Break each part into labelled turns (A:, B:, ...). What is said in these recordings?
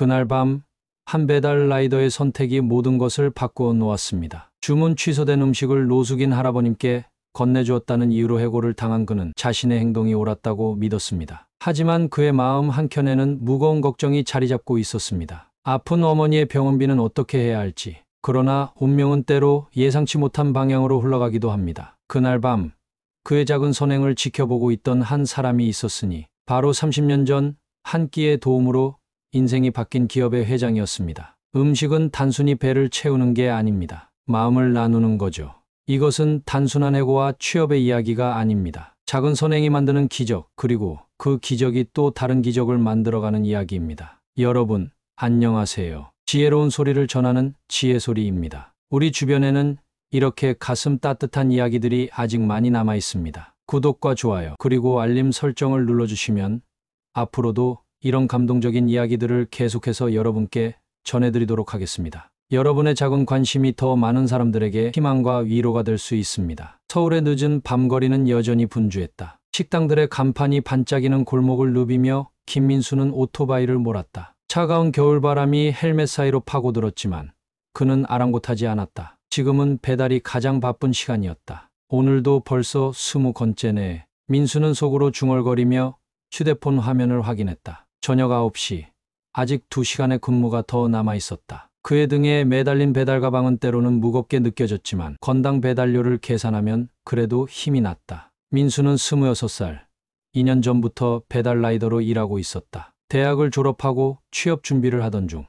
A: 그날 밤 한 배달 라이더의 선택이 모든 것을 바꾸어 놓았습니다. 주문 취소된 음식을 노숙인 할아버님께 건네주었다는 이유로 해고를 당한 그는 자신의 행동이 옳았다고 믿었습니다. 하지만 그의 마음 한켠에는 무거운 걱정이 자리 잡고 있었습니다. 아픈 어머니의 병원비는 어떻게 해야 할지. 그러나 운명은 때로 예상치 못한 방향으로 흘러가기도 합니다. 그날 밤 그의 작은 선행을 지켜보고 있던 한 사람이 있었으니 바로 30년 전 한 끼의 도움으로 인생이 바뀐 기업의 회장이었습니다. 음식은 단순히 배를 채우는 게 아닙니다. 마음을 나누는 거죠. 이것은 단순한 해고와 취업의 이야기가 아닙니다. 작은 선행이 만드는 기적, 그리고 그 기적이 또 다른 기적을 만들어가는 이야기입니다. 여러분, 안녕하세요. 지혜로운 소리를 전하는 지혜소리입니다. 우리 주변에는 이렇게 가슴 따뜻한 이야기들이 아직 많이 남아 있습니다. 구독과 좋아요, 그리고 알림 설정을 눌러주시면 앞으로도 이런 감동적인 이야기들을 계속해서 여러분께 전해드리도록 하겠습니다. 여러분의 작은 관심이 더 많은 사람들에게 희망과 위로가 될 수 있습니다. 서울의 늦은 밤거리는 여전히 분주했다. 식당들의 간판이 반짝이는 골목을 누비며 김민수는 오토바이를 몰았다. 차가운 겨울바람이 헬멧 사이로 파고들었지만 그는 아랑곳하지 않았다. 지금은 배달이 가장 바쁜 시간이었다. 오늘도 벌써 20건째네. 민수는 속으로 중얼거리며 휴대폰 화면을 확인했다. 저녁 9시. 아직 2시간의 근무가 더 남아 있었다. 그의 등에 매달린 배달 가방은 때로는 무겁게 느껴졌지만 건당 배달료를 계산하면 그래도 힘이 났다. 민수는 26살. 2년 전부터 배달 라이더로 일하고 있었다. 대학을 졸업하고 취업 준비를 하던 중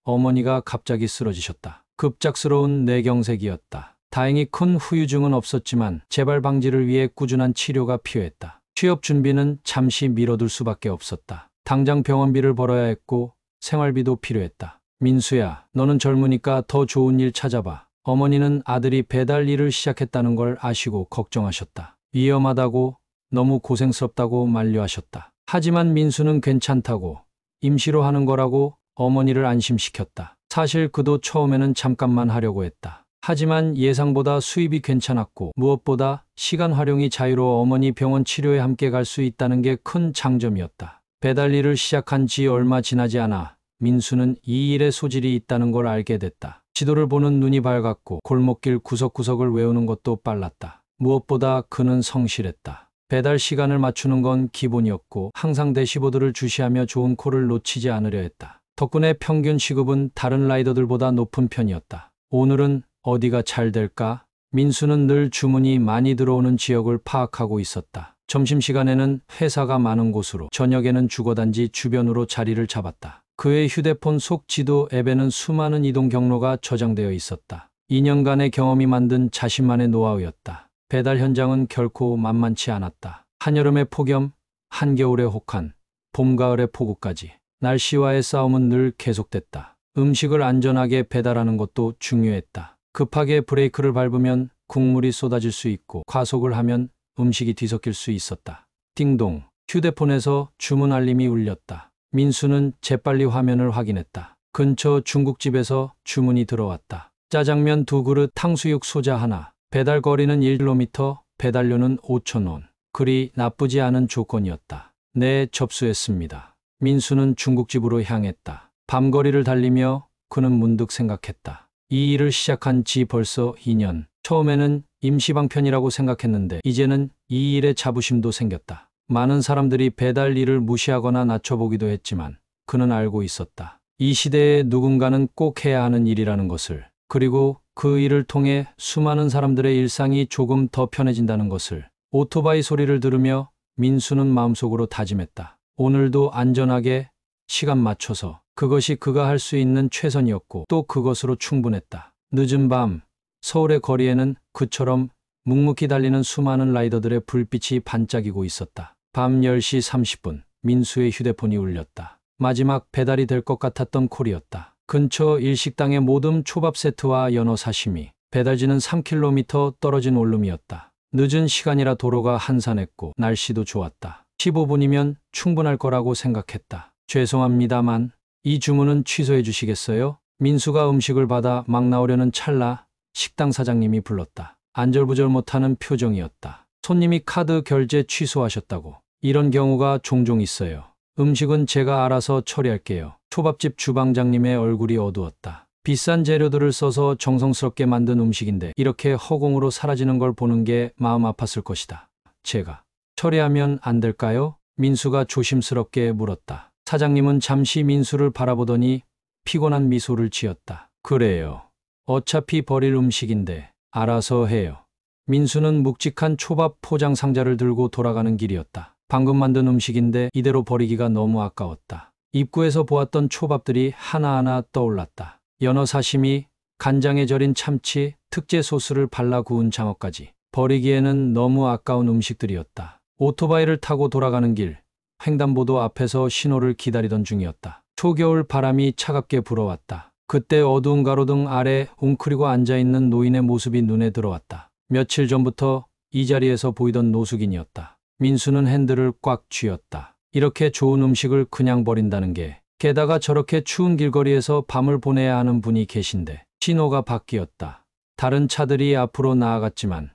A: 어머니가 갑자기 쓰러지셨다. 급작스러운 뇌경색이었다. 다행히 큰 후유증은 없었지만 재발 방지를 위해 꾸준한 치료가 필요했다. 취업 준비는 잠시 미뤄둘 수밖에 없었다. 당장 병원비를 벌어야 했고 생활비도 필요했다. 민수야, 너는 젊으니까 더 좋은 일 찾아봐. 어머니는 아들이 배달 일을 시작했다는 걸 아시고 걱정하셨다. 위험하다고, 너무 고생스럽다고 만류하셨다. 하지만 민수는 괜찮다고, 임시로 하는 거라고 어머니를 안심시켰다. 사실 그도 처음에는 잠깐만 하려고 했다. 하지만 예상보다 수입이 괜찮았고 무엇보다 시간 활용이 자유로워 어머니 병원 치료에 함께 갈 수 있다는 게 큰 장점이었다. 배달 일을 시작한 지 얼마 지나지 않아 민수는 이 일에 소질이 있다는 걸 알게 됐다. 지도를 보는 눈이 밝았고 골목길 구석구석을 외우는 것도 빨랐다. 무엇보다 그는 성실했다. 배달 시간을 맞추는 건 기본이었고 항상 대시보드를 주시하며 좋은 콜을 놓치지 않으려 했다. 덕분에 평균 시급은 다른 라이더들보다 높은 편이었다. 오늘은 어디가 잘 될까? 민수는 늘 주문이 많이 들어오는 지역을 파악하고 있었다. 점심시간에는 회사가 많은 곳으로, 저녁에는 주거단지 주변으로 자리를 잡았다. 그의 휴대폰 속 지도 앱에는 수많은 이동 경로가 저장되어 있었다. 2년간의 경험이 만든 자신만의 노하우였다. 배달 현장은 결코 만만치 않았다. 한여름의 폭염, 한겨울의 혹한, 봄, 가을의 폭우까지 날씨와의 싸움은 늘 계속됐다. 음식을 안전하게 배달하는 것도 중요했다. 급하게 브레이크를 밟으면 국물이 쏟아질 수 있고 과속을 하면 음식이 뒤섞일 수 있었다. 띵동. 휴대폰에서 주문 알림이 울렸다. 민수는 재빨리 화면을 확인했다. 근처 중국집에서 주문이 들어왔다. 짜장면 2그릇, 탕수육 소자 하나. 배달 거리는 1km, 배달료는 5,000원. 그리 나쁘지 않은 조건이었다. 네, 접수했습니다. 민수는 중국집으로 향했다. 밤거리를 달리며 그는 문득 생각했다. 이 일을 시작한 지 벌써 2년. 처음에는 임시방편이라고 생각했는데 이제는 이 일에 자부심도 생겼다. 많은 사람들이 배달 일을 무시하거나 낮춰보기도 했지만 그는 알고 있었다. 이 시대에 누군가는 꼭 해야 하는 일이라는 것을, 그리고 그 일을 통해 수많은 사람들의 일상이 조금 더 편해진다는 것을. 오토바이 소리를 들으며 민수는 마음속으로 다짐했다. 오늘도 안전하게 시간 맞춰서. 그것이 그가 할 수 있는 최선이었고 또 그것으로 충분했다. 늦은 밤 서울의 거리에는 그처럼 묵묵히 달리는 수많은 라이더들의 불빛이 반짝이고 있었다. 밤 10시 30분 민수의 휴대폰이 울렸다. 마지막 배달이 될 것 같았던 콜이었다. 근처 일식당의 모듬 초밥 세트와 연어 사시미. 배달지는 3km 떨어진 원룸이었다. 늦은 시간이라 도로가 한산했고 날씨도 좋았다. 15분이면 충분할 거라고 생각했다. 죄송합니다만 이 주문은 취소해 주시겠어요? 민수가 음식을 받아 막 나오려는 찰나 식당 사장님이 불렀다. 안절부절 못하는 표정이었다. 손님이 카드 결제 취소하셨다고. 이런 경우가 종종 있어요. 음식은 제가 알아서 처리할게요. 초밥집 주방장님의 얼굴이 어두웠다. 비싼 재료들을 써서 정성스럽게 만든 음식인데 이렇게 허공으로 사라지는 걸 보는 게 마음 아팠을 것이다. 제가 처리하면 안 될까요? 민수가 조심스럽게 물었다. 사장님은 잠시 민수를 바라보더니 피곤한 미소를 지었다. 그래요. 어차피 버릴 음식인데 알아서 해요. 민수는 묵직한 초밥 포장 상자를 들고 돌아가는 길이었다. 방금 만든 음식인데 이대로 버리기가 너무 아까웠다. 입구에서 보았던 초밥들이 하나하나 떠올랐다. 연어 사시미, 간장에 절인 참치, 특제 소스를 발라 구운 장어까지. 버리기에는 너무 아까운 음식들이었다. 오토바이를 타고 돌아가는 길, 횡단보도 앞에서 신호를 기다리던 중이었다. 초겨울 바람이 차갑게 불어왔다. 그때 어두운 가로등 아래 웅크리고 앉아있는 노인의 모습이 눈에 들어왔다. 며칠 전부터 이 자리에서 보이던 노숙인이었다. 민수는 핸들을 꽉 쥐었다. 이렇게 좋은 음식을 그냥 버린다는 게, 게다가 저렇게 추운 길거리에서 밤을 보내야 하는 분이 계신데. 신호가 바뀌었다. 다른 차들이 앞으로 나아갔지만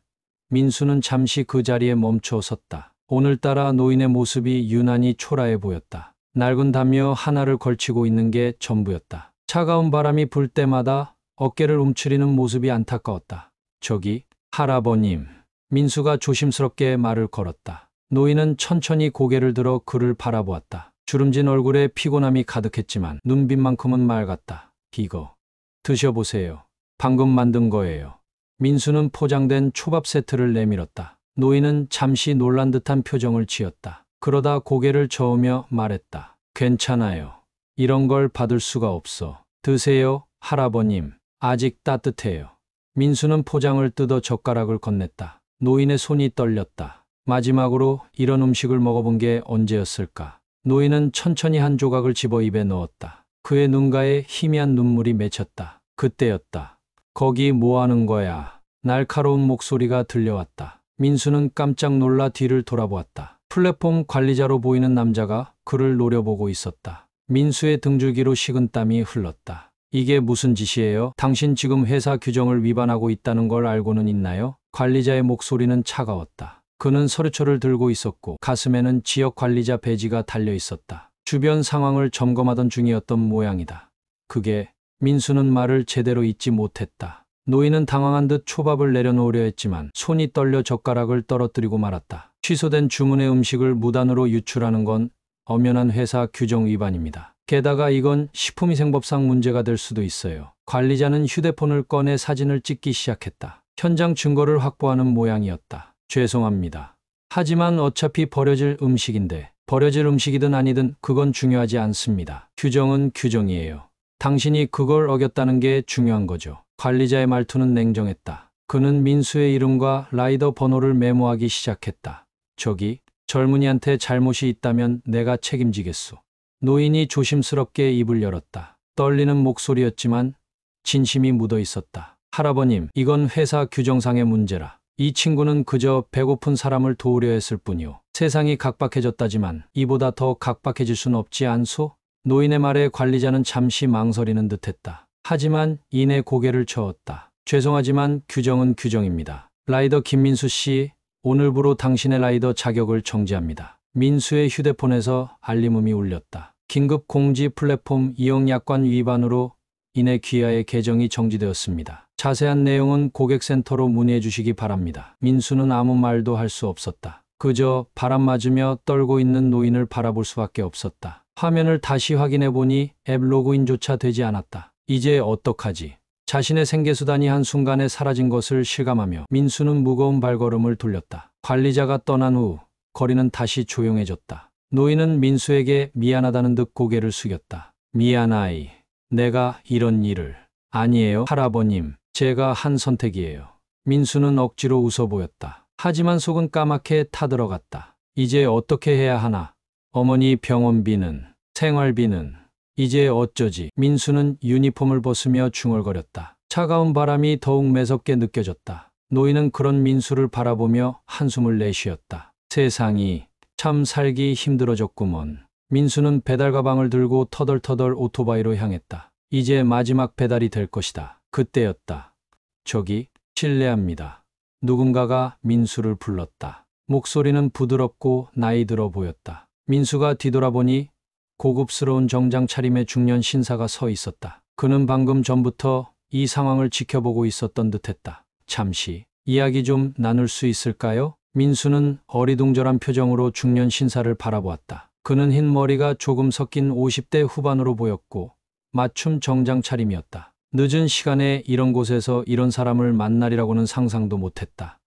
A: 민수는 잠시 그 자리에 멈춰 섰다. 오늘따라 노인의 모습이 유난히 초라해 보였다. 낡은 담요 하나를 걸치고 있는 게 전부였다. 차가운 바람이 불 때마다 어깨를 움츠리는 모습이 안타까웠다. 저기, 할아버님. 민수가 조심스럽게 말을 걸었다. 노인은 천천히 고개를 들어 그를 바라보았다. 주름진 얼굴에 피곤함이 가득했지만 눈빛만큼은 맑았다. 이거 드셔보세요. 방금 만든 거예요. 민수는 포장된 초밥 세트를 내밀었다. 노인은 잠시 놀란 듯한 표정을 지었다. 그러다 고개를 저으며 말했다. 괜찮아요. 이런 걸 받을 수가 없어. 드세요, 할아버님. 아직 따뜻해요. 민수는 포장을 뜯어 젓가락을 건넸다. 노인의 손이 떨렸다. 마지막으로 이런 음식을 먹어본 게 언제였을까? 노인은 천천히 한 조각을 집어 입에 넣었다. 그의 눈가에 희미한 눈물이 맺혔다. 그때였다. 거기 뭐 하는 거야? 날카로운 목소리가 들려왔다. 민수는 깜짝 놀라 뒤를 돌아보았다. 플랫폼 관리자로 보이는 남자가 그를 노려보고 있었다. 민수의 등줄기로 식은땀이 흘렀다. 이게 무슨 짓이에요? 당신 지금 회사 규정을 위반하고 있다는 걸 알고는 있나요? 관리자의 목소리는 차가웠다. 그는 서류초를 들고 있었고 가슴에는 지역 관리자 배지가 달려 있었다. 주변 상황을 점검하던 중이었던 모양이다. 그게, 민수는 말을 제대로 잇지 못했다. 노인은 당황한 듯 초밥을 내려놓으려 했지만 손이 떨려 젓가락을 떨어뜨리고 말았다. 취소된 주문의 음식을 무단으로 유출하는 건 엄연한 회사 규정 위반입니다. 게다가 이건 식품위생법상 문제가 될 수도 있어요. 관리자는 휴대폰을 꺼내 사진을 찍기 시작했다. 현장 증거를 확보하는 모양이었다. 죄송합니다. 하지만 어차피 버려질 음식인데, 버려질 음식이든 아니든 그건 중요하지 않습니다. 규정은 규정이에요. 당신이 그걸 어겼다는 게 중요한 거죠. 관리자의 말투는 냉정했다. 그는 민수의 이름과 라이더 번호를 메모하기 시작했다. 저기, 젊은이한테 잘못이 있다면 내가 책임지겠소. 노인이 조심스럽게 입을 열었다. 떨리는 목소리였지만 진심이 묻어 있었다. 할아버님, 이건 회사 규정상의 문제라. 이 친구는 그저 배고픈 사람을 도우려 했을 뿐이오. 세상이 각박해졌다지만 이보다 더 각박해질 순 없지 않소? 노인의 말에 관리자는 잠시 망설이는 듯했다. 하지만 이내 고개를 저었다. 죄송하지만 규정은 규정입니다. 라이더 김민수 씨, 오늘부로 당신의 라이더 자격을 정지합니다. 민수의 휴대폰에서 알림음이 울렸다. 긴급 공지 플랫폼 이용 약관 위반으로 인해 귀하의 계정이 정지되었습니다. 자세한 내용은 고객센터로 문의해 주시기 바랍니다. 민수는 아무 말도 할 수 없었다. 그저 바람 맞으며 떨고 있는 노인을 바라볼 수밖에 없었다. 화면을 다시 확인해 보니 앱 로그인조차 되지 않았다. 이제 어떡하지? 자신의 생계수단이 한순간에 사라진 것을 실감하며 민수는 무거운 발걸음을 돌렸다. 관리자가 떠난 후 거리는 다시 조용해졌다. 노인은 민수에게 미안하다는 듯 고개를 숙였다. 미안하이. 내가 이런 일을. 아니에요, 할아버님. 제가 한 선택이에요. 민수는 억지로 웃어 보였다. 하지만 속은 까맣게 타들어갔다. 이제 어떻게 해야 하나? 어머니 병원비는, 생활비는, 이제 어쩌지? 민수는 유니폼을 벗으며 중얼거렸다. 차가운 바람이 더욱 매섭게 느껴졌다. 노인은 그런 민수를 바라보며 한숨을 내쉬었다. 세상이 참 살기 힘들어졌구먼. 민수는 배달 가방을 들고 터덜터덜 오토바이로 향했다. 이제 마지막 배달이 될 것이다. 그때였다. 저기, 실례합니다. 누군가가 민수를 불렀다. 목소리는 부드럽고 나이 들어 보였다. 민수가 뒤돌아보니 고급스러운 정장 차림의 중년 신사가 서 있었다. 그는 방금 전부터 이 상황을 지켜보고 있었던 듯했다. 잠시 이야기 좀 나눌 수 있을까요? 민수는 어리둥절한 표정으로 중년 신사를 바라보았다. 그는 흰 머리가 조금 섞인 50대 후반으로 보였고 맞춤 정장 차림이었다. 늦은 시간에 이런 곳에서 이런 사람을 만나리라고는 상상도 못했다.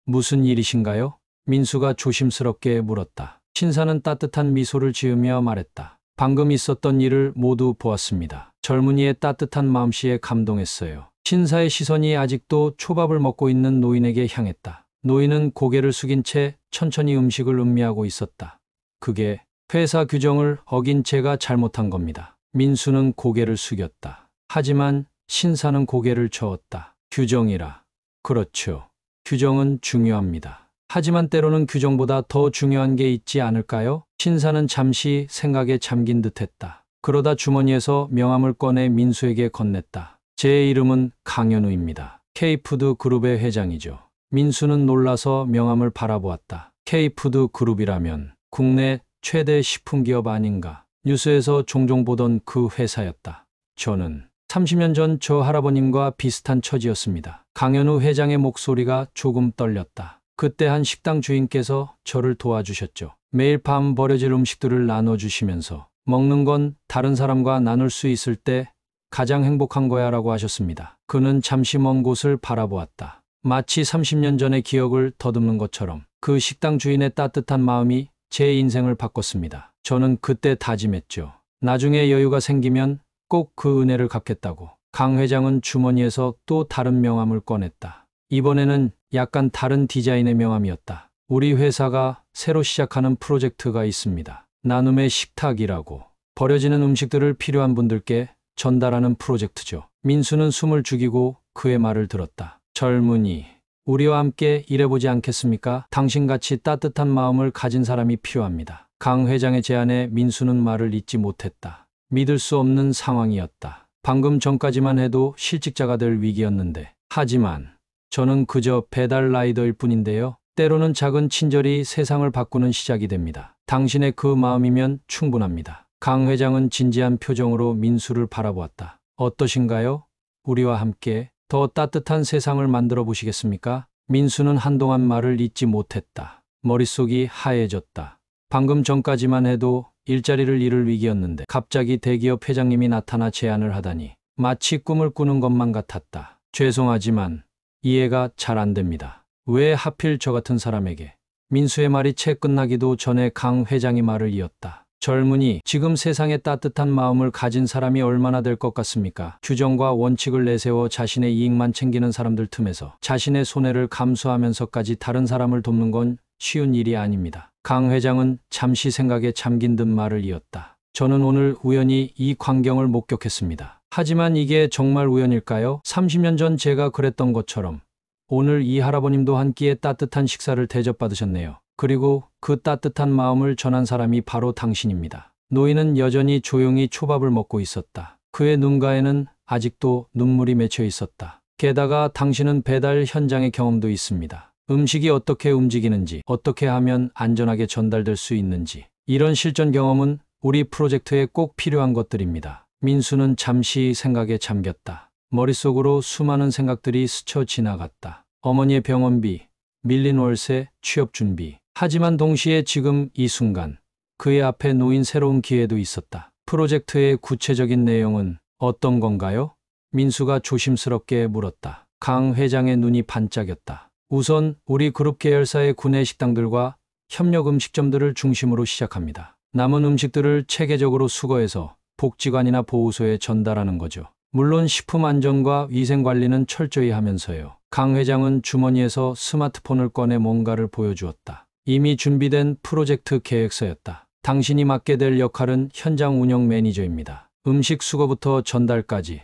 A: 무슨 일이신가요? 민수가 조심스럽게 물었다. 신사는 따뜻한 미소를 지으며 말했다. 방금 있었던 일을 모두 보았습니다. 젊은이의 따뜻한 마음씨에 감동했어요. 신사의 시선이 아직도 초밥을 먹고 있는 노인에게 향했다. 노인은 고개를 숙인 채 천천히 음식을 음미하고 있었다. 그게 회사 규정을 어긴 제가 잘못한 겁니다. 민수는 고개를 숙였다. 하지만 신사는 고개를 저었다. 규정이라. 그렇죠. 규정은 중요합니다. 하지만 때로는 규정보다 더 중요한 게 있지 않을까요? 신사는 잠시 생각에 잠긴 듯했다. 그러다 주머니에서 명함을 꺼내 민수에게 건넸다. 제 이름은 강현우입니다. K푸드 그룹의 회장이죠. 민수는 놀라서 명함을 바라보았다. K푸드 그룹이라면 국내 최대 식품기업 아닌가. 뉴스에서 종종 보던 그 회사였다. 저는 30년 전 저 할아버님과 비슷한 처지였습니다. 강현우 회장의 목소리가 조금 떨렸다. 그때 한 식당 주인께서 저를 도와주셨죠. 매일 밤 버려질 음식들을 나눠주시면서 먹는 건 다른 사람과 나눌 수 있을 때 가장 행복한 거야 라고 하셨습니다. 그는 잠시 먼 곳을 바라보았다. 마치 30년 전의 기억을 더듬는 것처럼 그 식당 주인의 따뜻한 마음이 제 인생을 바꿨습니다. 저는 그때 다짐했죠. 나중에 여유가 생기면 꼭 그 은혜를 갚겠다고. 강 회장은 주머니에서 또 다른 명함을 꺼냈다. 이번에는 약간 다른 디자인의 명함이었다. 우리 회사가 새로 시작하는 프로젝트가 있습니다. 나눔의 식탁이라고. 버려지는 음식들을 필요한 분들께 전달하는 프로젝트죠. 민수는 숨을 죽이고 그의 말을 들었다. 젊은이, 우리와 함께 일해보지 않겠습니까? 당신같이 따뜻한 마음을 가진 사람이 필요합니다. 강 회장의 제안에 민수는 말을 잇지 못했다. 믿을 수 없는 상황이었다. 방금 전까지만 해도 실직자가 될 위기였는데. 하지만 저는 그저 배달 라이더일 뿐인데요. 때로는 작은 친절이 세상을 바꾸는 시작이 됩니다. 당신의 그 마음이면 충분합니다. 강 회장은 진지한 표정으로 민수를 바라보았다. 어떠신가요? 우리와 함께 더 따뜻한 세상을 만들어 보시겠습니까? 민수는 한동안 말을 잇지 못했다. 머릿속이 하얘졌다. 방금 전까지만 해도 일자리를 잃을 위기였는데 갑자기 대기업 회장님이 나타나 제안을 하다니 마치 꿈을 꾸는 것만 같았다. 죄송하지만 이해가 잘 안 됩니다. 왜 하필 저 같은 사람에게? 민수의 말이 채 끝나기도 전에 강 회장이 말을 이었다. 젊은이, 지금 세상에 따뜻한 마음을 가진 사람이 얼마나 될 것 같습니까? 규정과 원칙을 내세워 자신의 이익만 챙기는 사람들 틈에서 자신의 손해를 감수하면서까지 다른 사람을 돕는 건 쉬운 일이 아닙니다. 강 회장은 잠시 생각에 잠긴 듯 말을 이었다. 저는 오늘 우연히 이 광경을 목격했습니다. 하지만 이게 정말 우연일까요? 30년 전 제가 그랬던 것처럼 오늘 이 할아버님도 한 끼의 따뜻한 식사를 대접받으셨네요. 그리고 그 따뜻한 마음을 전한 사람이 바로 당신입니다. 노인은 여전히 조용히 초밥을 먹고 있었다. 그의 눈가에는 아직도 눈물이 맺혀 있었다. 게다가 당신은 배달 현장의 경험도 있습니다. 음식이 어떻게 움직이는지, 어떻게 하면 안전하게 전달될 수 있는지. 이런 실전 경험은 우리 프로젝트에 꼭 필요한 것들입니다. 민수는 잠시 생각에 잠겼다. 머릿속으로 수많은 생각들이 스쳐 지나갔다. 어머니의 병원비, 밀린 월세, 취업 준비. 하지만 동시에 지금 이 순간 그의 앞에 놓인 새로운 기회도 있었다. 프로젝트의 구체적인 내용은 어떤 건가요? 민수가 조심스럽게 물었다. 강 회장의 눈이 반짝였다. 우선 우리 그룹 계열사의 구내 식당들과 협력 음식점들을 중심으로 시작합니다. 남은 음식들을 체계적으로 수거해서 복지관이나 보호소에 전달하는 거죠. 물론 식품 안전과 위생 관리는 철저히 하면서요. 강 회장은 주머니에서 스마트폰을 꺼내 뭔가를 보여주었다. 이미 준비된 프로젝트 계획서였다. 당신이 맡게 될 역할은 현장 운영 매니저입니다. 음식 수거부터 전달까지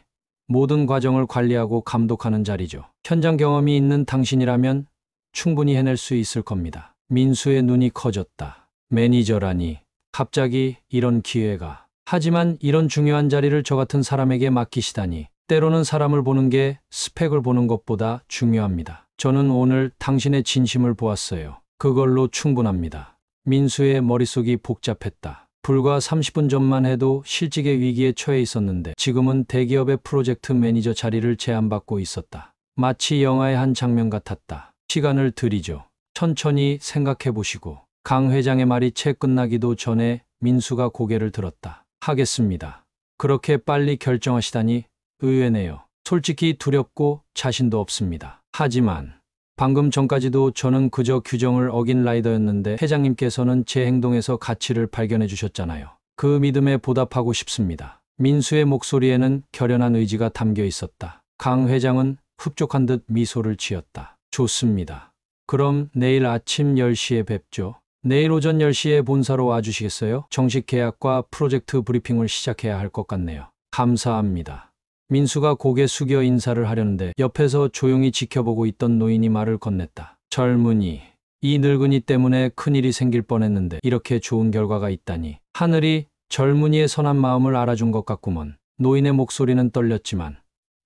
A: 모든 과정을 관리하고 감독하는 자리죠. 현장 경험이 있는 당신이라면 충분히 해낼 수 있을 겁니다. 민수의 눈이 커졌다. 매니저라니, 갑자기 이런 기회가. 하지만 이런 중요한 자리를 저 같은 사람에게 맡기시다니. 때로는 사람을 보는 게 스펙을 보는 것보다 중요합니다. 저는 오늘 당신의 진심을 보았어요. 그걸로 충분합니다. 민수의 머릿속이 복잡했다. 불과 30분 전만 해도 실직의 위기에 처해 있었는데 지금은 대기업의 프로젝트 매니저 자리를 제안받고 있었다. 마치 영화의 한 장면 같았다. 시간을 들이죠. 천천히 생각해 보시고. 강 회장의 말이 채 끝나기도 전에 민수가 고개를 들었다. 하겠습니다. 그렇게 빨리 결정하시다니 의외네요. 솔직히 두렵고 자신도 없습니다. 하지만 방금 전까지도 저는 그저 규정을 어긴 라이더였는데 회장님께서는 제 행동에서 가치를 발견해 주셨잖아요. 그 믿음에 보답하고 싶습니다. 민수의 목소리에는 결연한 의지가 담겨 있었다. 강 회장은 흡족한 듯 미소를 지었다. 좋습니다. 그럼 내일 아침 10시에 뵙죠. 내일 오전 10시에 본사로 와주시겠어요? 정식 계약과 프로젝트 브리핑을 시작해야 할 것 같네요. 감사합니다. 민수가 고개 숙여 인사를 하려는데 옆에서 조용히 지켜보고 있던 노인이 말을 건넸다. 젊은이, 이 늙은이 때문에 큰일이 생길 뻔했는데 이렇게 좋은 결과가 있다니. 하늘이 젊은이의 선한 마음을 알아준 것 같구먼. 노인의 목소리는 떨렸지만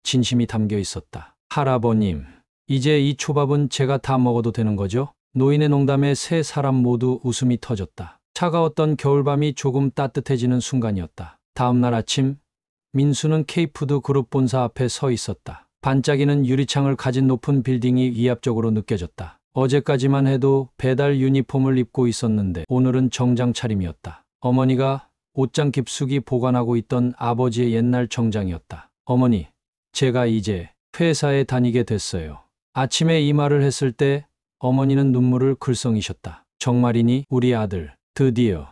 A: 진심이 담겨 있었다. 할아버님, 이제 이 초밥은 제가 다 먹어도 되는 거죠? 노인의 농담에 세 사람 모두 웃음이 터졌다. 차가웠던 겨울밤이 조금 따뜻해지는 순간이었다. 다음 날 아침, 민수는 K푸드 그룹 본사 앞에 서 있었다. 반짝이는 유리창을 가진 높은 빌딩이 위압적으로 느껴졌다. 어제까지만 해도 배달 유니폼을 입고 있었는데 오늘은 정장 차림이었다. 어머니가 옷장 깊숙이 보관하고 있던 아버지의 옛날 정장이었다. 어머니, 제가 이제 회사에 다니게 됐어요. 아침에 이 말을 했을 때 어머니는 눈물을 글썽이셨다. 정말이니 우리 아들. 드디어.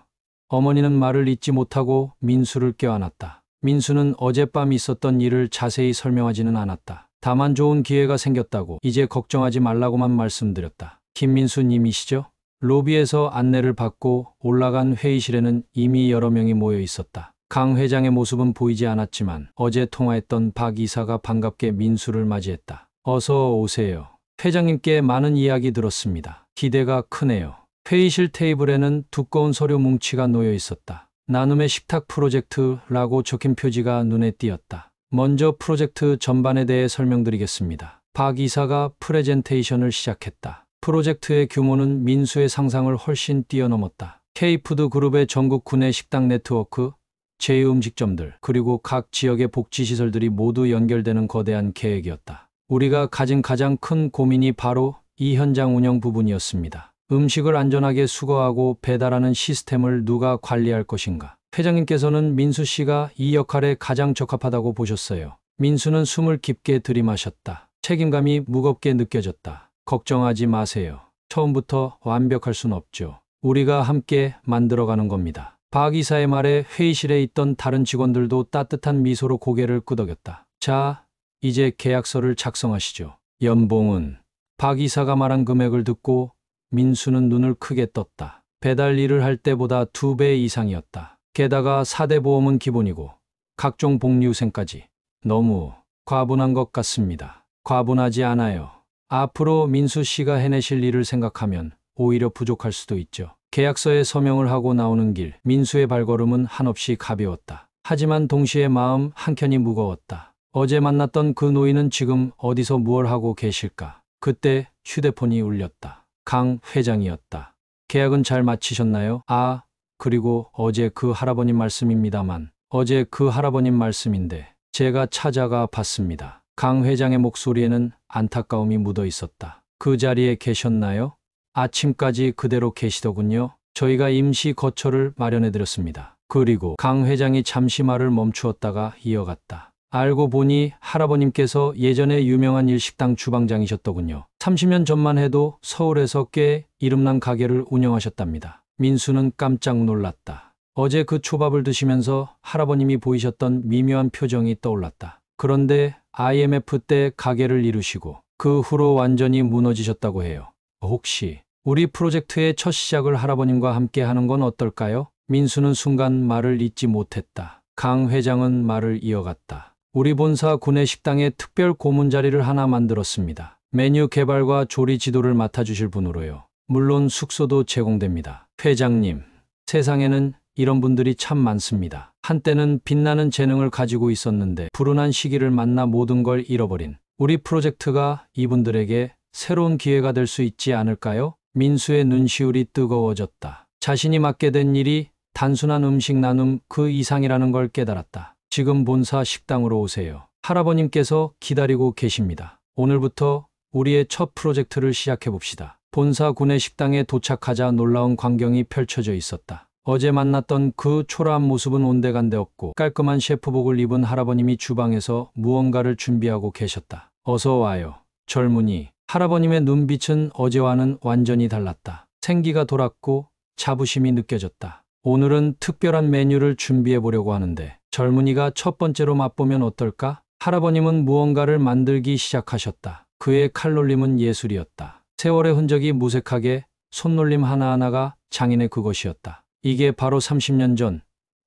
A: 어머니는 말을 잇지 못하고 민수를 껴안았다. 민수는 어젯밤 있었던 일을 자세히 설명하지는 않았다. 다만 좋은 기회가 생겼다고 이제 걱정하지 말라고만 말씀드렸다. 김민수 님이시죠? 로비에서 안내를 받고 올라간 회의실에는 이미 여러 명이 모여 있었다. 강 회장의 모습은 보이지 않았지만 어제 통화했던 박 이사가 반갑게 민수를 맞이했다. 어서 오세요. 회장님께 많은 이야기 들었습니다. 기대가 크네요. 회의실 테이블에는 두꺼운 서류 뭉치가 놓여 있었다. 나눔의 식탁 프로젝트라고 적힌 표지가 눈에 띄었다. 먼저 프로젝트 전반에 대해 설명드리겠습니다. 박 이사가 프레젠테이션을 시작했다. 프로젝트의 규모는 민수의 상상을 훨씬 뛰어넘었다. K푸드 그룹의 전국 구내 식당 네트워크, 제2음식점들, 그리고 각 지역의 복지시설들이 모두 연결되는 거대한 계획이었다. 우리가 가진 가장 큰 고민이 바로 이 현장 운영 부분이었습니다. 음식을 안전하게 수거하고 배달하는 시스템을 누가 관리할 것인가. 회장님께서는 민수 씨가 이 역할에 가장 적합하다고 보셨어요. 민수는 숨을 깊게 들이마셨다. 책임감이 무겁게 느껴졌다. 걱정하지 마세요. 처음부터 완벽할 순 없죠. 우리가 함께 만들어가는 겁니다. 박 이사의 말에 회의실에 있던 다른 직원들도 따뜻한 미소로 고개를 끄덕였다. 자, 이제 계약서를 작성하시죠. 연봉은? 박 이사가 말한 금액을 듣고 민수는 눈을 크게 떴다. 배달 일을 할 때보다 2배 이상이었다. 게다가 4대 보험은 기본이고 각종 복리후생까지. 너무 과분한 것 같습니다. 과분하지 않아요. 앞으로 민수 씨가 해내실 일을 생각하면 오히려 부족할 수도 있죠. 계약서에 서명을 하고 나오는 길, 민수의 발걸음은 한없이 가벼웠다. 하지만 동시에 마음 한켠이 무거웠다. 어제 만났던 그 노인은 지금 어디서 무얼 하고 계실까? 그때 휴대폰이 울렸다. 강 회장이었다. 계약은 잘 마치셨나요? 아, 그리고 어제 그 할아버님 말씀입니다만. 어제 그 할아버님 말씀인데 제가 찾아가 봤습니다. 강 회장의 목소리에는 안타까움이 묻어 있었다. 그 자리에 계셨나요? 아침까지 그대로 계시더군요. 저희가 임시 거처를 마련해드렸습니다. 그리고 강 회장이 잠시 말을 멈추었다가 이어갔다. 알고 보니 할아버님께서 예전에 유명한 일식당 주방장이셨더군요. 30년 전만 해도 서울에서 꽤 이름난 가게를 운영하셨답니다. 민수는 깜짝 놀랐다. 어제 그 초밥을 드시면서 할아버님이 보이셨던 미묘한 표정이 떠올랐다. 그런데 IMF 때 가게를 이루시고 그 후로 완전히 무너지셨다고 해요. 혹시 우리 프로젝트의 첫 시작을 할아버님과 함께 하는 건 어떨까요? 민수는 순간 말을 잇지 못했다. 강 회장은 말을 이어갔다. 우리 본사 구내 식당에 특별 고문 자리를 하나 만들었습니다. 메뉴 개발과 조리 지도를 맡아주실 분으로요. 물론 숙소도 제공됩니다. 회장님, 세상에는 이런 분들이 참 많습니다. 한때는 빛나는 재능을 가지고 있었는데 불운한 시기를 만나 모든 걸 잃어버린 우리 프로젝트가 이분들에게 새로운 기회가 될 수 있지 않을까요? 민수의 눈시울이 뜨거워졌다. 자신이 맡게 된 일이 단순한 음식 나눔 그 이상이라는 걸 깨달았다. 지금 본사 식당으로 오세요. 할아버님께서 기다리고 계십니다. 오늘부터 우리의 첫 프로젝트를 시작해 봅시다. 본사 구내식당에 도착하자 놀라운 광경이 펼쳐져 있었다. 어제 만났던 그 초라한 모습은 온데간데 없고 깔끔한 셰프복을 입은 할아버님이 주방에서 무언가를 준비하고 계셨다. 어서 와요. 젊은이. 할아버님의 눈빛은 어제와는 완전히 달랐다. 생기가 돌았고 자부심이 느껴졌다. 오늘은 특별한 메뉴를 준비해 보려고 하는데 젊은이가 첫 번째로 맛보면 어떨까? 할아버님은 무언가를 만들기 시작하셨다. 그의 칼놀림은 예술이었다. 세월의 흔적이 무색하게 손놀림 하나하나가 장인의 그것이었다. 이게 바로 30년 전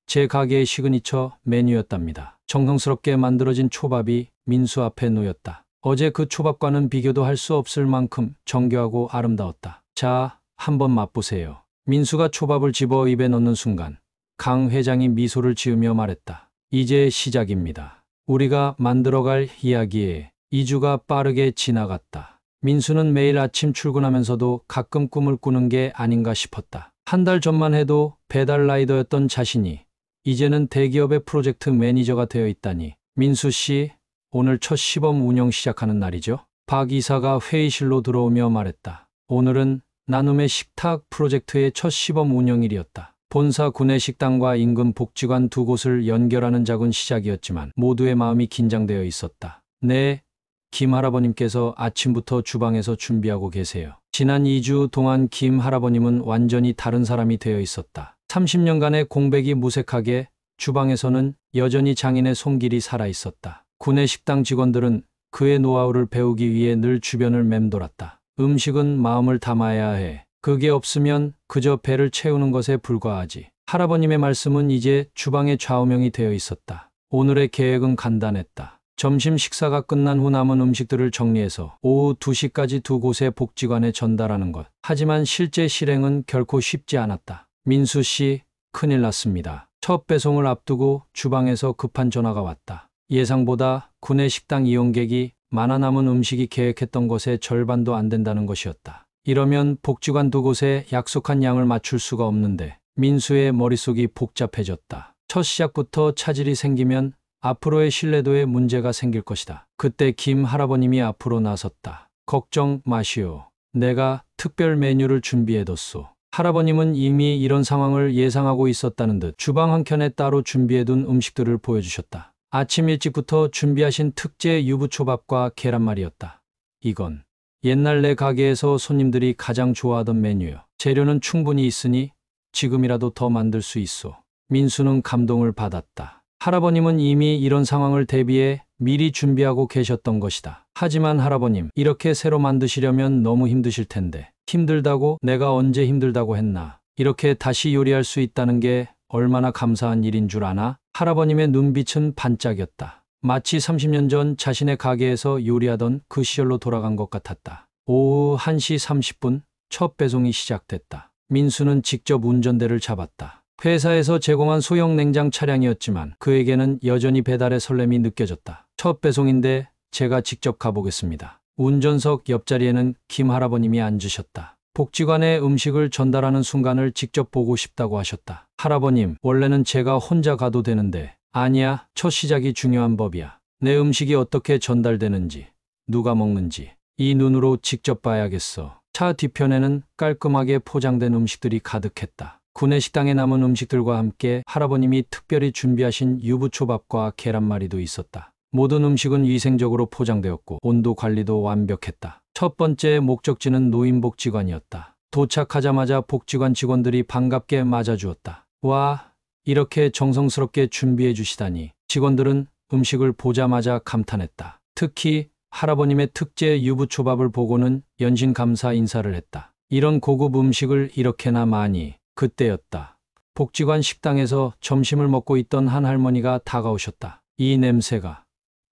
A: 제 가게의 시그니처 메뉴였답니다. 정성스럽게 만들어진 초밥이 민수 앞에 놓였다. 어제 그 초밥과는 비교도 할 수 없을 만큼 정교하고 아름다웠다. 자, 한번 맛보세요. 민수가 초밥을 집어 입에 넣는 순간 강 회장이 미소를 지으며 말했다. 이제 시작입니다. 우리가 만들어갈 이야기에 2주가 빠르게 지나갔다. 민수는 매일 아침 출근하면서도 가끔 꿈을 꾸는 게 아닌가 싶었다. 한 달 전만 해도 배달 라이더였던 자신이 이제는 대기업의 프로젝트 매니저가 되어 있다니. 민수 씨, 오늘 첫 시범 운영 시작하는 날이죠? 박 이사가 회의실로 들어오며 말했다. 오늘은 나눔의 식탁 프로젝트의 첫 시범 운영일이었다. 본사 구내식당과 인근 복지관 두 곳을 연결하는 작은 시작이었지만 모두의 마음이 긴장되어 있었다. 네, 김 할아버님께서 아침부터 주방에서 준비하고 계세요. 지난 2주 동안 김 할아버님은 완전히 다른 사람이 되어 있었다. 30년간의 공백이 무색하게 주방에서는 여전히 장인의 손길이 살아있었다. 구내식당 직원들은 그의 노하우를 배우기 위해 늘 주변을 맴돌았다. 음식은 마음을 담아야 해. 그게 없으면 그저 배를 채우는 것에 불과하지. 할아버님의 말씀은 이제 주방의 좌우명이 되어 있었다. 오늘의 계획은 간단했다. 점심 식사가 끝난 후 남은 음식들을 정리해서 오후 2시까지 두 곳의 복지관에 전달하는 것. 하지만 실제 실행은 결코 쉽지 않았다. 민수 씨, 큰일 났습니다. 첫 배송을 앞두고 주방에서 급한 전화가 왔다. 예상보다 구내식당 이용객이 많아 남은 음식이 계획했던 것의 절반도 안 된다는 것이었다. 이러면 복지관 두 곳에 약속한 양을 맞출 수가 없는데 민수의 머릿속이 복잡해졌다. 첫 시작부터 차질이 생기면 앞으로의 신뢰도에 문제가 생길 것이다. 그때 김 할아버님이 앞으로 나섰다. 걱정 마시오. 내가 특별 메뉴를 준비해뒀소. 할아버님은 이미 이런 상황을 예상하고 있었다는 듯 주방 한켠에 따로 준비해둔 음식들을 보여주셨다. 아침 일찍부터 준비하신 특제 유부초밥과 계란말이였다. 이건 옛날 내 가게에서 손님들이 가장 좋아하던 메뉴요. 재료는 충분히 있으니 지금이라도 더 만들 수 있어. 민수는 감동을 받았다. 할아버님은 이미 이런 상황을 대비해 미리 준비하고 계셨던 것이다. 하지만 할아버님, 이렇게 새로 만드시려면 너무 힘드실 텐데. 힘들다고? 내가 언제 힘들다고 했나? 이렇게 다시 요리할 수 있다는 게 얼마나 감사한 일인 줄 아나? 할아버님의 눈빛은 반짝였다. 마치 30년 전 자신의 가게에서 요리하던 그 시절로 돌아간 것 같았다. 오후 1시 30분 첫 배송이 시작됐다. 민수는 직접 운전대를 잡았다. 회사에서 제공한 소형 냉장 차량이었지만 그에게는 여전히 배달의 설렘이 느껴졌다. 첫 배송인데 제가 직접 가보겠습니다. 운전석 옆자리에는 김 할아버님이 앉으셨다. 복지관에 음식을 전달하는 순간을 직접 보고 싶다고 하셨다. 할아버님, 원래는 제가 혼자 가도 되는데. 아니야, 첫 시작이 중요한 법이야. 내 음식이 어떻게 전달되는지, 누가 먹는지 이 눈으로 직접 봐야겠어. 차 뒤편에는 깔끔하게 포장된 음식들이 가득했다. 구내식당에 남은 음식들과 함께 할아버님이 특별히 준비하신 유부초밥과 계란말이도 있었다. 모든 음식은 위생적으로 포장되었고 온도 관리도 완벽했다. 첫 번째 목적지는 노인복지관이었다. 도착하자마자 복지관 직원들이 반갑게 맞아주었다. 와, 이렇게 정성스럽게 준비해 주시다니. 직원들은 음식을 보자마자 감탄했다. 특히 할아버님의 특제 유부초밥을 보고는 연신 감사 인사를 했다. 이런 고급 음식을 이렇게나 많이. 그때였다. 복지관 식당에서 점심을 먹고 있던 한 할머니가 다가오셨다. 이 냄새가.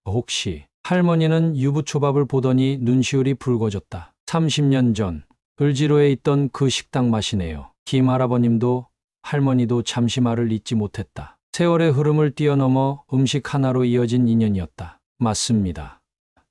A: 혹시. 할머니는 유부초밥을 보더니 눈시울이 붉어졌다. 30년 전 을지로에 있던 그 식당 맛이네요. 김 할아버님도 할머니도 잠시 말을 잇지 못했다. 세월의 흐름을 뛰어넘어 음식 하나로 이어진 인연이었다. 맞습니다.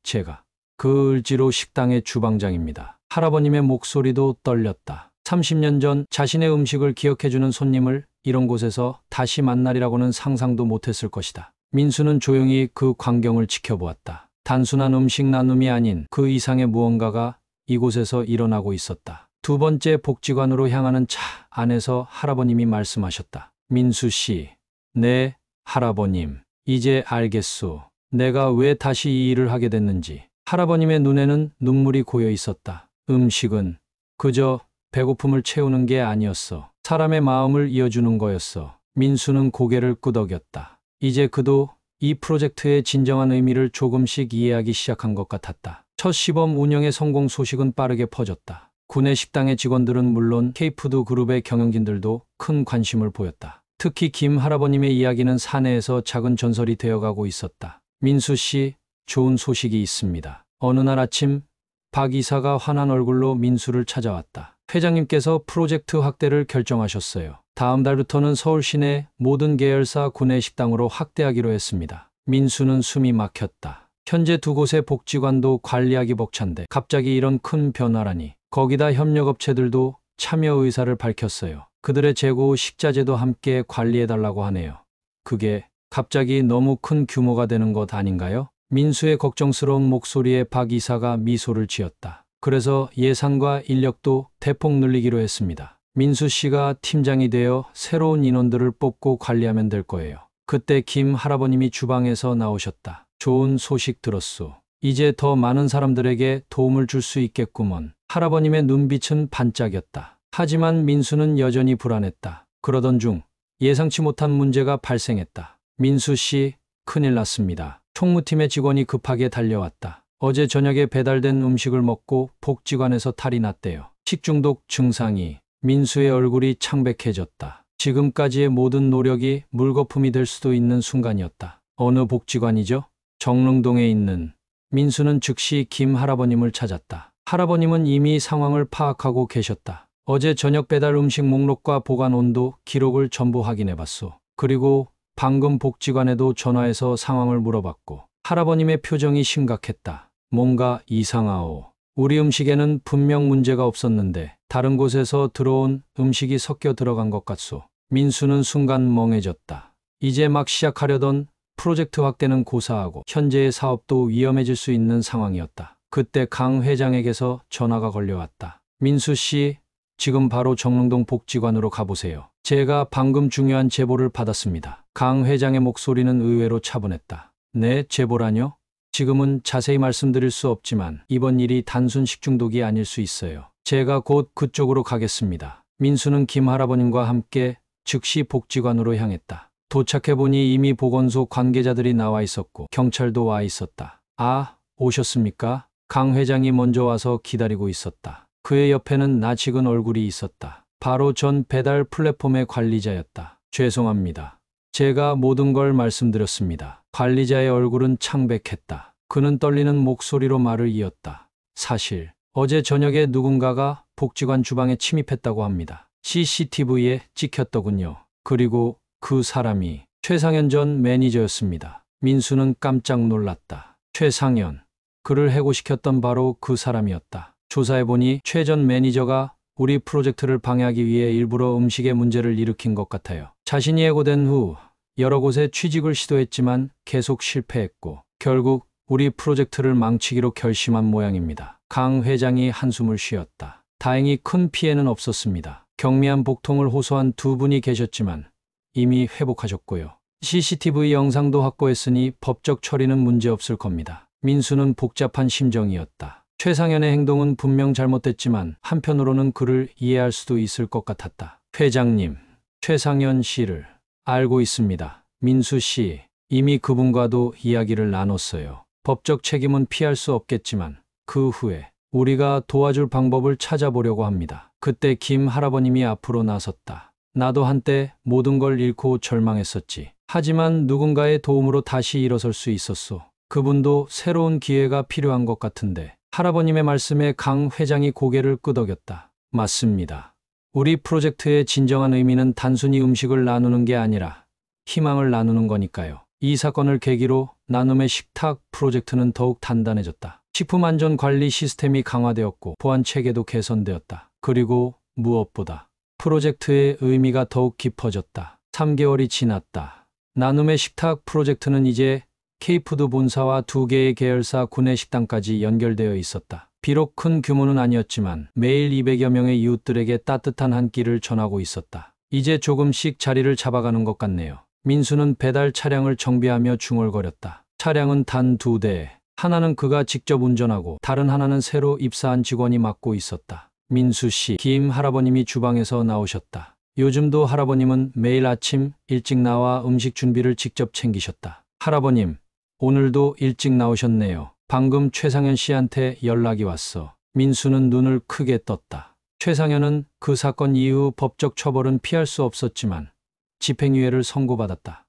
A: 제가 그 을지로 식당의 주방장입니다. 할아버님의 목소리도 떨렸다. 30년 전 자신의 음식을 기억해주는 손님을 이런 곳에서 다시 만날이라고는 상상도 못했을 것이다. 민수는 조용히 그 광경을 지켜보았다. 단순한 음식 나눔이 아닌 그 이상의 무언가가 이곳에서 일어나고 있었다. 두 번째 복지관으로 향하는 차 안에서 할아버님이 말씀하셨다. 민수 씨, 네, 할아버님. 이제 알겠소. 내가 왜 다시 이 일을 하게 됐는지. 할아버님의 눈에는 눈물이 고여 있었다. 음식은 그저 배고픔을 채우는 게 아니었어. 사람의 마음을 이어주는 거였어. 민수는 고개를 끄덕였다. 이제 그도 이 프로젝트의 진정한 의미를 조금씩 이해하기 시작한 것 같았다. 첫 시범 운영의 성공 소식은 빠르게 퍼졌다. 구내 식당의 직원들은 물론 K푸드 그룹의 경영진들도 큰 관심을 보였다. 특히 김 할아버님의 이야기는 사내에서 작은 전설이 되어가고 있었다. 민수 씨, 좋은 소식이 있습니다. 어느 날 아침 박 이사가 환한 얼굴로 민수를 찾아왔다. 회장님께서 프로젝트 확대를 결정하셨어요. 다음 달부터는 서울 시내 모든 계열사 구내 식당으로 확대하기로 했습니다. 민수는 숨이 막혔다. 현재 두 곳의 복지관도 관리하기 벅찬데 갑자기 이런 큰 변화라니. 거기다 협력업체들도 참여 의사를 밝혔어요. 그들의 재고 식자재도 함께 관리해달라고 하네요. 그게 갑자기 너무 큰 규모가 되는 것 아닌가요? 민수의 걱정스러운 목소리에 박 이사가 미소를 지었다. 그래서 예산과 인력도 대폭 늘리기로 했습니다. 민수 씨가 팀장이 되어 새로운 인원들을 뽑고 관리하면 될 거예요. 그때 김 할아버님이 주방에서 나오셨다. 좋은 소식 들었소. 이제 더 많은 사람들에게 도움을 줄 수 있겠구먼. 할아버님의 눈빛은 반짝였다. 하지만 민수는 여전히 불안했다. 그러던 중 예상치 못한 문제가 발생했다. 민수 씨, 큰일 났습니다. 총무팀의 직원이 급하게 달려왔다. 어제 저녁에 배달된 음식을 먹고 복지관에서 탈이 났대요. 식중독 증상이. 민수의 얼굴이 창백해졌다. 지금까지의 모든 노력이 물거품이 될 수도 있는 순간이었다. 어느 복지관이죠? 정릉동에 있는. 민수는 즉시 김 할아버님을 찾았다. 할아버님은 이미 상황을 파악하고 계셨다. 어제 저녁 배달 음식 목록과 보관 온도 기록을 전부 확인해봤소. 그리고 방금 복지관에도 전화해서 상황을 물어봤고 할아버님의 표정이 심각했다. 뭔가 이상하오. 우리 음식에는 분명 문제가 없었는데 다른 곳에서 들어온 음식이 섞여 들어간 것 같소. 민수는 순간 멍해졌다. 이제 막 시작하려던 프로젝트 확대는 고사하고 현재의 사업도 위험해질 수 있는 상황이었다. 그때 강 회장에게서 전화가 걸려왔다. 민수 씨, 지금 바로 정릉동 복지관으로 가보세요. 제가 방금 중요한 제보를 받았습니다. 강 회장의 목소리는 의외로 차분했다. 네, 제보라뇨? 지금은 자세히 말씀드릴 수 없지만 이번 일이 단순 식중독이 아닐 수 있어요. 제가 곧 그쪽으로 가겠습니다. 민수는 김 할아버님과 함께 즉시 복지관으로 향했다. 도착해보니 이미 보건소 관계자들이 나와 있었고 경찰도 와 있었다. 아, 오셨습니까? 강 회장이 먼저 와서 기다리고 있었다. 그의 옆에는 낯익은 얼굴이 있었다. 바로 전 배달 플랫폼의 관리자였다. 죄송합니다. 제가 모든 걸 말씀드렸습니다. 관리자의 얼굴은 창백했다. 그는 떨리는 목소리로 말을 이었다. 사실 어제 저녁에 누군가가 복지관 주방에 침입했다고 합니다. CCTV에 찍혔더군요. 그리고 그 사람이 최상현 전 매니저였습니다. 민수는 깜짝 놀랐다. 최상현. 그를 해고시켰던 바로 그 사람이었다. 조사해보니 최 전 매니저가 우리 프로젝트를 방해하기 위해 일부러 음식에 문제를 일으킨 것 같아요. 자신이 해고된 후 여러 곳에 취직을 시도했지만 계속 실패했고 결국 우리 프로젝트를 망치기로 결심한 모양입니다. 강 회장이 한숨을 쉬었다. 다행히 큰 피해는 없었습니다. 경미한 복통을 호소한 두 분이 계셨지만 이미 회복하셨고요. CCTV 영상도 확보했으니 법적 처리는 문제없을 겁니다. 민수는 복잡한 심정이었다. 최상현의 행동은 분명 잘못됐지만 한편으로는 그를 이해할 수도 있을 것 같았다. 회장님, 최상현 씨를 알고 있습니다. 민수 씨, 이미 그분과도 이야기를 나눴어요. 법적 책임은 피할 수 없겠지만 그 후에 우리가 도와줄 방법을 찾아보려고 합니다. 그때 김 할아버님이 앞으로 나섰다. 나도 한때 모든 걸 잃고 절망했었지. 하지만 누군가의 도움으로 다시 일어설 수 있었소. 그분도 새로운 기회가 필요한 것 같은데. 할아버님의 말씀에 강 회장이 고개를 끄덕였다. 맞습니다. 우리 프로젝트의 진정한 의미는 단순히 음식을 나누는 게 아니라 희망을 나누는 거니까요. 이 사건을 계기로 나눔의 식탁 프로젝트는 더욱 단단해졌다. 식품안전관리 시스템이 강화되었고 보안 체계도 개선되었다. 그리고 무엇보다 프로젝트의 의미가 더욱 깊어졌다. 3개월이 지났다. 나눔의 식탁 프로젝트는 이제 K푸드 본사와 2개의 계열사 구내식당까지 연결되어 있었다. 비록 큰 규모는 아니었지만 매일 200여 명의 이웃들에게 따뜻한 한 끼를 전하고 있었다. 이제 조금씩 자리를 잡아가는 것 같네요. 민수는 배달 차량을 정비하며 중얼거렸다. 차량은 단 2대. 하나는 그가 직접 운전하고 다른 하나는 새로 입사한 직원이 맡고 있었다. 민수 씨, 김 할아버님이 주방에서 나오셨다. 요즘도 할아버님은 매일 아침 일찍 나와 음식 준비를 직접 챙기셨다. 할아버님, 오늘도 일찍 나오셨네요. 방금 최상현 씨한테 연락이 왔어. 민수는 눈을 크게 떴다. 최상현은 그 사건 이후 법적 처벌은 피할 수 없었지만 집행유예를 선고받았다.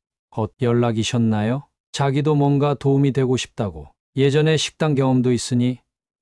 A: 연락이셨나요? 자기도 뭔가 도움이 되고 싶다고. 예전에 식당 경험도 있으니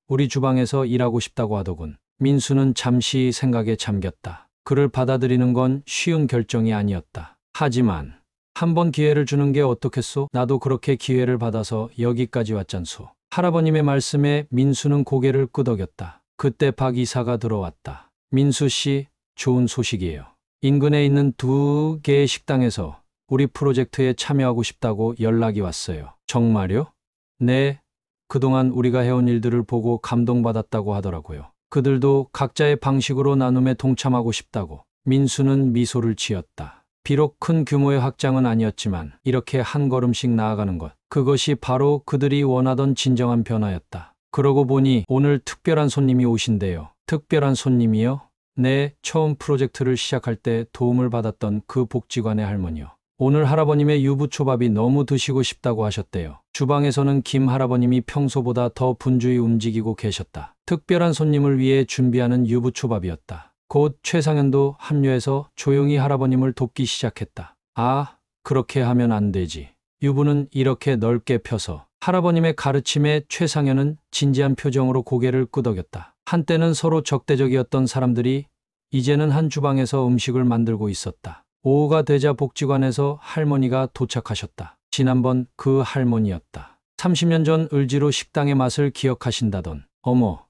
A: 우리 주방에서 일하고 싶다고 하더군. 민수는 잠시 생각에 잠겼다. 그를 받아들이는 건 쉬운 결정이 아니었다. 하지만 한번 기회를 주는 게 어떻겠소? 나도 그렇게 기회를 받아서 여기까지 왔잖소. 할아버님의 말씀에 민수는 고개를 끄덕였다. 그때 박 이사가 들어왔다. 민수 씨, 좋은 소식이에요. 인근에 있는 2개의 식당에서 우리 프로젝트에 참여하고 싶다고 연락이 왔어요. 정말요? 네. 그동안 우리가 해온 일들을 보고 감동받았다고 하더라고요. 그들도 각자의 방식으로 나눔에 동참하고 싶다고. 민수는 미소를 지었다. 비록 큰 규모의 확장은 아니었지만 이렇게 한 걸음씩 나아가는 것, 그것이 바로 그들이 원하던 진정한 변화였다. 그러고 보니 오늘 특별한 손님이 오신대요. 특별한 손님이요? 네, 처음 프로젝트를 시작할 때 도움을 받았던 그 복지관의 할머니요. 오늘 할아버님의 유부초밥이 너무 드시고 싶다고 하셨대요. 주방에서는 김 할아버님이 평소보다 더 분주히 움직이고 계셨다. 특별한 손님을 위해 준비하는 유부초밥이었다. 곧 최상현도 합류해서 조용히 할아버님을 돕기 시작했다. 아, 그렇게 하면 안 되지. 유부는 이렇게 넓게 펴서. 할아버님의 가르침에 최상현은 진지한 표정으로 고개를 끄덕였다. 한때는 서로 적대적이었던 사람들이 이제는 한 주방에서 음식을 만들고 있었다. 오후가 되자 복지관에서 할머니가 도착하셨다. 지난번 그 할머니였다. 30년 전 을지로 식당의 맛을 기억하신다던. 어머,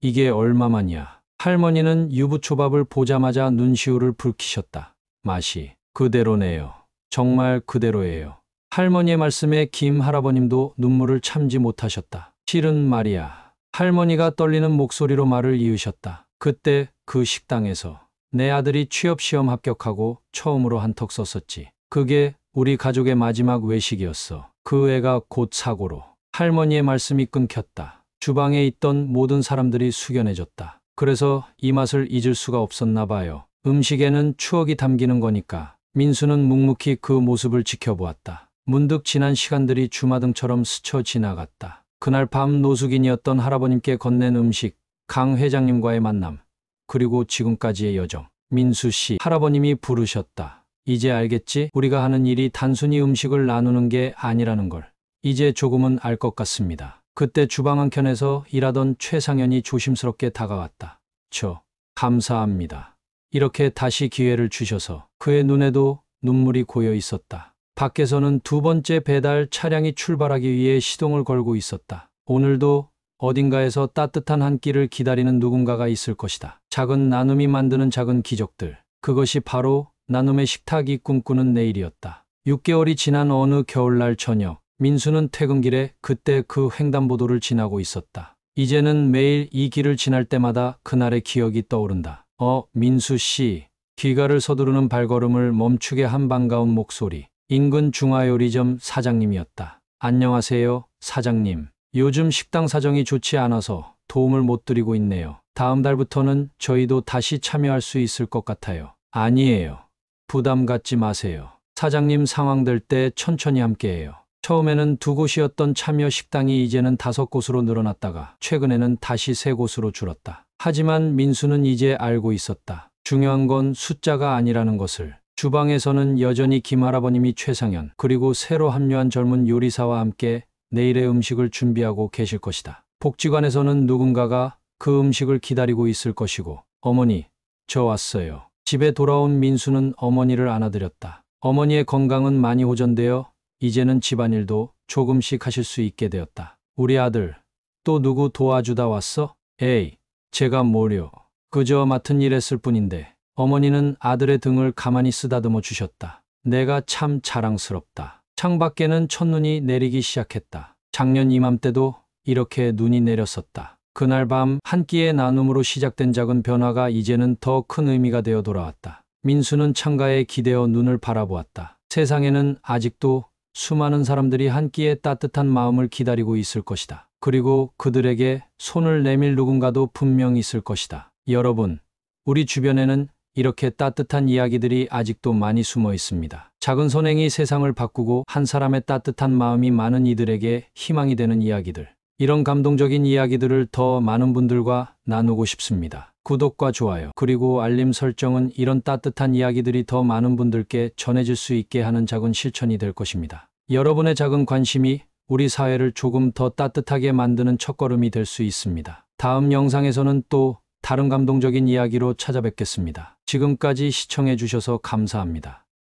A: 이게 얼마만이야. 할머니는 유부초밥을 보자마자 눈시울을 붉히셨다. 맛이 그대로네요. 정말 그대로예요. 할머니의 말씀에 김 할아버님도 눈물을 참지 못하셨다. 실은 말이야. 할머니가 떨리는 목소리로 말을 이으셨다. 그때 그 식당에서 내 아들이 취업시험 합격하고 처음으로 한턱 썼었지. 그게 우리 가족의 마지막 외식이었어. 그 애가 곧 사고로. 할머니의 말씀이 끊겼다. 주방에 있던 모든 사람들이 숙연해졌다. 그래서 이 맛을 잊을 수가 없었나 봐요. 음식에는 추억이 담기는 거니까. 민수는 묵묵히 그 모습을 지켜보았다. 문득 지난 시간들이 주마등처럼 스쳐 지나갔다. 그날 밤 노숙인이었던 할아버님께 건넨 음식, 강 회장님과의 만남, 그리고 지금까지의 여정. 민수 씨, 할아버님이 부르셨다. 이제 알겠지? 우리가 하는 일이 단순히 음식을 나누는 게 아니라는 걸. 이제 조금은 알 것 같습니다. 그때 주방 한켠에서 일하던 최상현이 조심스럽게 다가왔다. 감사합니다. 이렇게 다시 기회를 주셔서. 그의 눈에도 눈물이 고여 있었다. 밖에서는 2번째 배달 차량이 출발하기 위해 시동을 걸고 있었다. 오늘도 어딘가에서 따뜻한 한 끼를 기다리는 누군가가 있을 것이다. 작은 나눔이 만드는 작은 기적들. 그것이 바로 나눔의 식탁이 꿈꾸는 내일이었다. 6개월이 지난 어느 겨울날 저녁, 민수는 퇴근길에 그때 그 횡단보도를 지나고 있었다. 이제는 매일 이 길을 지날 때마다 그날의 기억이 떠오른다. 민수 씨. 귀가를 서두르는 발걸음을 멈추게 한 반가운 목소리. 인근 중화요리점 사장님이었다. 안녕하세요, 사장님. 요즘 식당 사정이 좋지 않아서 도움을 못 드리고 있네요. 다음 달부터는 저희도 다시 참여할 수 있을 것 같아요. 아니에요. 부담 갖지 마세요. 사장님 상황될 때 천천히 함께해요. 처음에는 2곳이었던 참여 식당이 이제는 5곳으로 늘어났다가 최근에는 다시 3곳으로 줄었다. 하지만 민수는 이제 알고 있었다. 중요한 건 숫자가 아니라는 것을. 주방에서는 여전히 김할아버님이 최상현, 그리고 새로 합류한 젊은 요리사와 함께 내일의 음식을 준비하고 계실 것이다. 복지관에서는 누군가가 그 음식을 기다리고 있을 것이고. 어머니, 저 왔어요. 집에 돌아온 민수는 어머니를 안아드렸다. 어머니의 건강은 많이 호전되어 이제는 집안일도 조금씩 하실 수 있게 되었다. 우리 아들, 또 누구 도와주다 왔어? 에이, 제가 뭐려. 그저 맡은 일 했을 뿐인데. 어머니는 아들의 등을 가만히 쓰다듬어 주셨다. 내가 참 자랑스럽다. 창밖에는 첫눈이 내리기 시작했다. 작년 이맘때도 이렇게 눈이 내렸었다. 그날 밤 한 끼의 나눔으로 시작된 작은 변화가 이제는 더 큰 의미가 되어 돌아왔다. 민수는 창가에 기대어 눈을 바라보았다. 세상에는 아직도 수많은 사람들이 한 끼의 따뜻한 마음을 기다리고 있을 것이다. 그리고 그들에게 손을 내밀 누군가도 분명 있을 것이다. 여러분, 우리 주변에는 이렇게 따뜻한 이야기들이 아직도 많이 숨어 있습니다. 작은 선행이 세상을 바꾸고 한 사람의 따뜻한 마음이 많은 이들에게 희망이 되는 이야기들. 이런 감동적인 이야기들을 더 많은 분들과 나누고 싶습니다. 구독과 좋아요, 그리고 알림 설정은 이런 따뜻한 이야기들이 더 많은 분들께 전해질 수 있게 하는 작은 실천이 될 것입니다. 여러분의 작은 관심이 우리 사회를 조금 더 따뜻하게 만드는 첫걸음이 될 수 있습니다. 다음 영상에서는 또 다른 감동적인 이야기로 찾아뵙겠습니다. 지금까지 시청해 주셔서 감사합니다.